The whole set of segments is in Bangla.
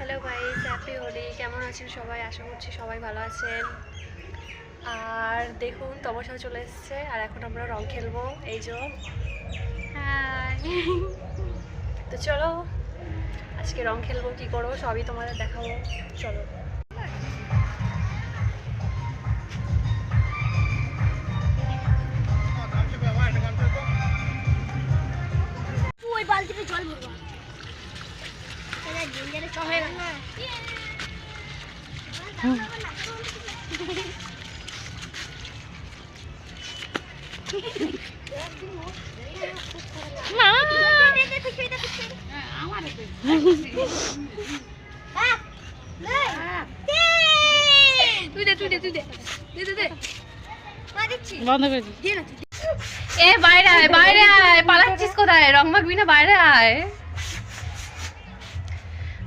Hello guys, happy Holi. কেমন আছেন সবাই? আশা করছি সবাই ভালো আছেন। আর দেখুন তমসা চলে এসেছে আর এখন আমরা রং খেলবো। এই যে হাই তো চলো আজকে রং খেলবো, কি করবো সবই তোমাদের দেখাবো। চলো ওই বালতিতে জল ভরবো। হয়ে গেল না বন্ধ করে এ বাইরে আয়, বাইরে আয়, পালাচ্ছিস কোথায়? রং মাখবি না? বাইরে আয়।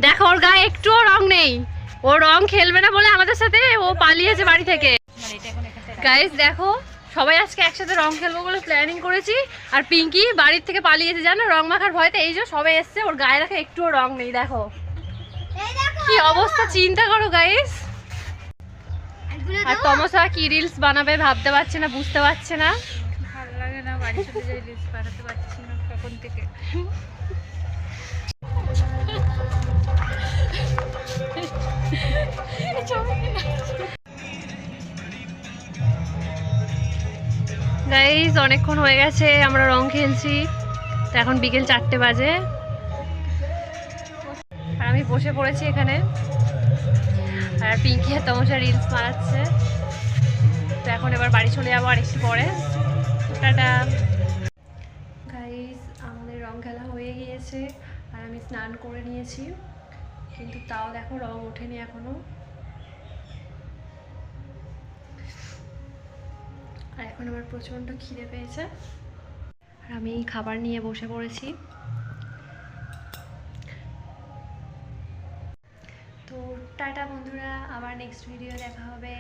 দেখো ওর গায়ে একটুও রং নেই, ও রং খেলবে না বলে আমাদের সাথে ও পালিয়েছে বাড়ি থেকে। গাইস দেখো, সবাই আজকে একসাথে রং খেলবো বলে প্ল্যানিং করেছি আর পিঙ্কি বাড়ির থেকে পালিয়েছে জানো রং মাখার ভয়তে। এই যে সবাই এসছে, ওর গায়ে দেখো একটুও রং নেই। দেখো কি অবস্থা, চিন্তা করো গাইস। আর তমসা কি রিলস বানাবে ভাবতে পারছে না, বুঝতে পারছে না। ভালো লাগে না, বাড়ি চলে যাই, রিলস বানাতে পারছি না কখন থেকে। গাইস অনেকক্ষণ হয়ে গেছে আমরা রং খেলছি, তো এখন বিকেল 4টে বাজে আর আমি বসে পড়েছি এখানে আর পিঙ্কি আর তমসা রিলস বানাচ্ছে। তো এখন এবার বাড়ি চলে যাবো আর একটু পরে। টাটা গাইস, আমাদের রং খেলা হয়ে গিয়েছে আর আমি স্নান করে নিয়েছি, কিন্তু তাও দেখো রং ওঠেনি এখনো। আর এখন আমার প্রচণ্ড খিদে পেয়েছে আর আমি খাবার নিয়ে বসে পড়েছি। তো টাটা বন্ধুরা, আবার নেক্সট ভিডিও দেখা হবে।